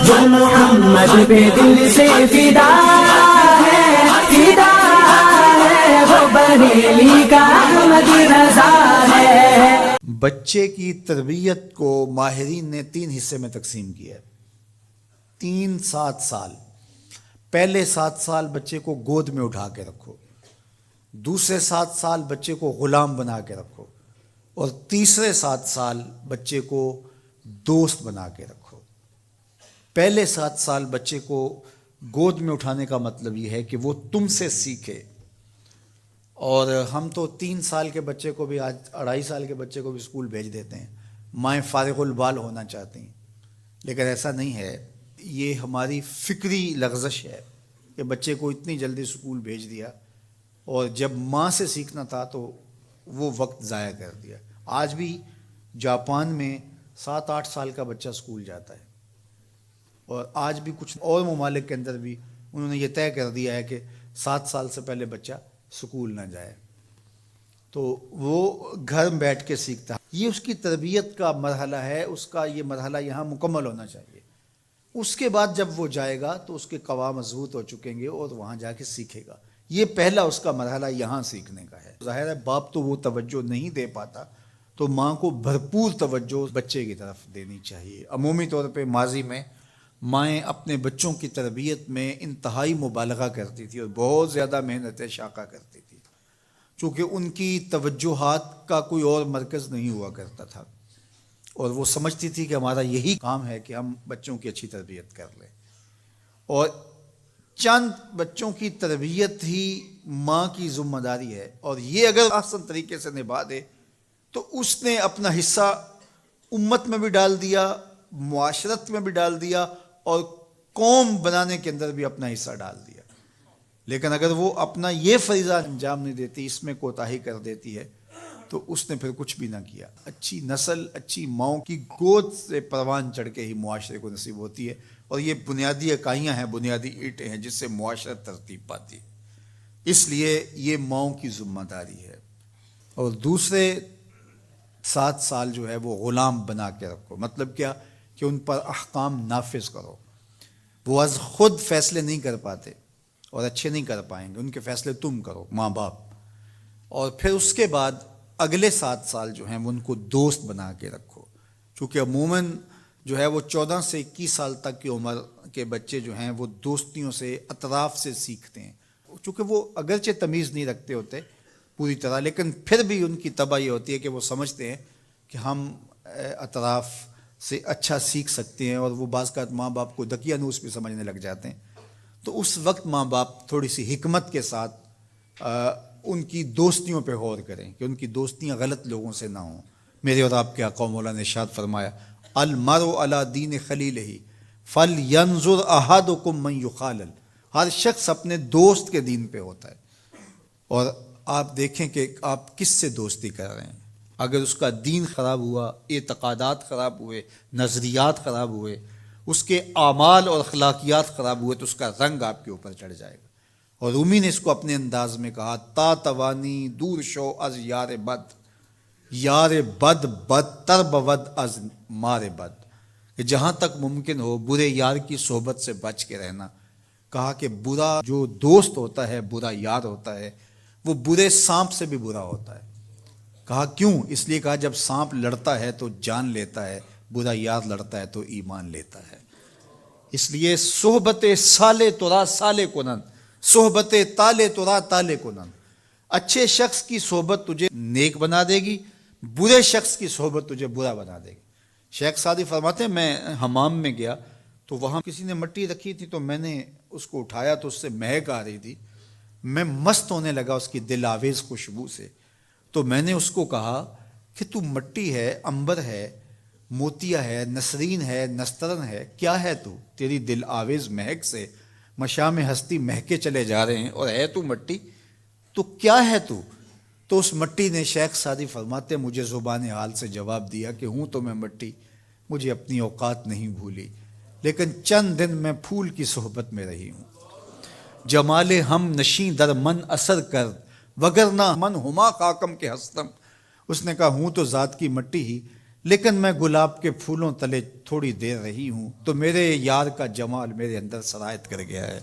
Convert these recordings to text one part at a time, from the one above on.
جو محمد پہ دل سے فدا ہے وہ بریلی کا احمد رضا ہے. بچے کی تربیت کو ماہرین نے 3 حصے میں تقسیم کیا ہے. 7 سال. پہلے 7 سال بچے کو گود میں اٹھا کے رکھو، دوسرے 7 سال بچے کو غلام بنا کے رکھو، اور تیسرے 7 سال بچے کو دوست بنا کے رکھو. پہلے 7 سال بچے کو گود میں اٹھانے کا مطلب یہ ہے کہ وہ تم سے سیکھے. اور ہم تو 3 سال کے بچے کو بھی، آج 2.5 سال کے بچے کو بھی اسکول بھیج دیتے ہیں. مائیں فارغ البال ہونا چاہتی ہیں، لیکن ایسا نہیں ہے. یہ ہماری فکری لغزش ہے کہ بچے کو اتنی جلدی اسکول بھیج دیا، اور جب ماں سے سیکھنا تھا تو وہ وقت ضائع کر دیا. آج بھی جاپان میں 7-8 سال کا بچہ اسکول جاتا ہے، اور آج بھی کچھ اور ممالک کے اندر بھی انہوں نے یہ طے کر دیا ہے کہ 7 سال سے پہلے بچہ اسکول نہ جائے. تو وہ گھر میں بیٹھ کے سیکھتا ہے. یہ اس کی تربیت کا مرحلہ ہے، اس کا یہ مرحلہ یہاں مکمل ہونا چاہیے. اس کے بعد جب وہ جائے گا تو اس کے قواعد مضبوط ہو چکیں گے اور وہاں جا کے سیکھے گا. یہ پہلا اس کا مرحلہ یہاں سیکھنے کا ہے. ظاہر ہے باپ تو وہ توجہ نہیں دے پاتا، تو ماں کو بھرپور توجہ بچے کی طرف دینی چاہیے. عمومی طور پہ ماضی میں مائیں اپنے بچوں کی تربیت میں انتہائی مبالغہ کرتی تھی اور بہت زیادہ محنت شاقہ کرتی تھی، چونکہ ان کی توجہات کا کوئی اور مرکز نہیں ہوا کرتا تھا، اور وہ سمجھتی تھی کہ ہمارا یہی کام ہے کہ ہم بچوں کی اچھی تربیت کر لیں. اور چند بچوں کی تربیت ہی ماں کی ذمہ داری ہے، اور یہ اگر احسن طریقے سے نبھا دے تو اس نے اپنا حصہ امت میں بھی ڈال دیا، معاشرت میں بھی ڈال دیا، اور قوم بنانے کے اندر بھی اپنا حصہ ڈال دیا. لیکن اگر وہ اپنا یہ فریضہ انجام نہیں دیتی، اس میں کوتاہی کر دیتی ہے، تو اس نے پھر کچھ بھی نہ کیا. اچھی نسل اچھی ماؤں کی گود سے پروان چڑھ کے ہی معاشرے کو نصیب ہوتی ہے، اور یہ بنیادی اکائیاں ہیں، بنیادی اینٹیں ہیں جس سے معاشرت ترتیب پاتی ہے. اس لیے یہ ماؤں کی ذمہ داری ہے. اور دوسرے 7 سال جو ہے وہ غلام بنا کے رکھو. مطلب کیا؟ کہ ان پر احکام نافذ کرو. وہ از خود فیصلے نہیں کر پاتے اور اچھے نہیں کر پائیں گے، ان کے فیصلے تم کرو، ماں باپ. اور پھر اس کے بعد اگلے 7 سال جو ہیں وہ ان کو دوست بنا کے رکھو. چونکہ عموماً جو ہے وہ 14 سے 21 سال تک کی عمر کے بچے جو ہیں وہ دوستیوں سے، اطراف سے سیکھتے ہیں. چونکہ وہ اگرچہ تمیز نہیں رکھتے ہوتے پوری طرح، لیکن پھر بھی ان کی طبع یہ ہوتی ہے کہ وہ سمجھتے ہیں کہ ہم اطراف سے اچھا سیکھ سکتے ہیں، اور وہ بعض کا ماں باپ کو دقیانوس بھی سمجھنے لگ جاتے ہیں. تو اس وقت ماں باپ تھوڑی سی حکمت کے ساتھ ان کی دوستیوں پہ غور کریں کہ ان کی دوستیاں غلط لوگوں سے نہ ہوں. میرے اور آپ کے آقا مولا نے ارشاد فرمایا، المرء علی دین خلیلہ فلینظر احدکم من یخالل. ہر شخص اپنے دوست کے دین پہ ہوتا ہے، اور آپ دیکھیں کہ آپ کس سے دوستی کر رہے ہیں. اگر اس کا دین خراب ہوا، اعتقادات خراب ہوئے، نظریات خراب ہوئے، اس کے اعمال اور اخلاقیات خراب ہوئے، تو اس کا رنگ آپ کے اوپر چڑھ جائے گا. اور رومی نے اس کو اپنے انداز میں کہا، تا توانی دور شو از یار بد، یار بد بدتر بود از مار بد. کہ جہاں تک ممکن ہو برے یار کی صحبت سے بچ کے رہنا. کہا کہ برا جو دوست ہوتا ہے، برا یار ہوتا ہے، وہ برے سانپ سے بھی برا ہوتا ہے. کہا کیوں؟ اس لیے کہا جب سانپ لڑتا ہے تو جان لیتا ہے، برا یار لڑتا ہے تو ایمان لیتا ہے. اس لیے صحبت سالے ترا سالے کنن، صحبت تالے ترا تالے کنن. اچھے شخص کی صحبت تجھے نیک بنا دے گی، برے شخص کی صحبت تجھے برا بنا دے گی. شیخ سعدی فرماتے ہیں میں حمام میں گیا تو وہاں کسی نے مٹی رکھی تھی، تو میں نے اس کو اٹھایا تو اس سے مہک آ رہی تھی. میں مست ہونے لگا اس کی دل آویز خوشبو سے. تو میں نے اس کو کہا کہ تو مٹی ہے، عنبر ہے، موتیا ہے، نسرین ہے، نسترن ہے، کیا ہے تو؟ تیری دل آویز مہک سے مشام ہستی مہکے چلے جا رہے ہیں، اور ہے تو مٹی، تو کیا ہے تو؟ تو اس مٹی نے، شیخ سعدی فرماتے مجھے زبان حال سے جواب دیا کہ ہوں تو میں مٹی، مجھے اپنی اوقات نہیں بھولی، لیکن چند دن میں پھول کی صحبت میں رہی ہوں. جمال ہم نشیں در من اثر کر، وگرنہ من ہما خاکم کے ہستم. اس نے کہا ہوں تو ذات کی مٹی ہی، لیکن میں گلاب کے پھولوں تلے تھوڑی دیر رہی ہوں تو میرے یار کا جمال میرے اندر سرایت کر گیا ہے.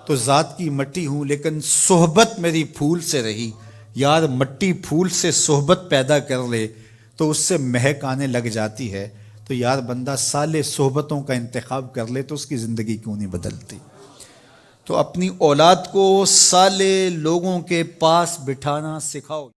تو ذات کی مٹی ہوں لیکن صحبت میری پھول سے رہی. یار مٹی پھول سے صحبت پیدا کر لے تو اس سے مہک آنے لگ جاتی ہے. تو یار بندہ صالح صحبتوں کا انتخاب کر لے تو اس کی زندگی کیوں نہیں بدلتی. تو اپنی اولاد کو صالح لوگوں کے پاس بٹھانا سکھاؤ.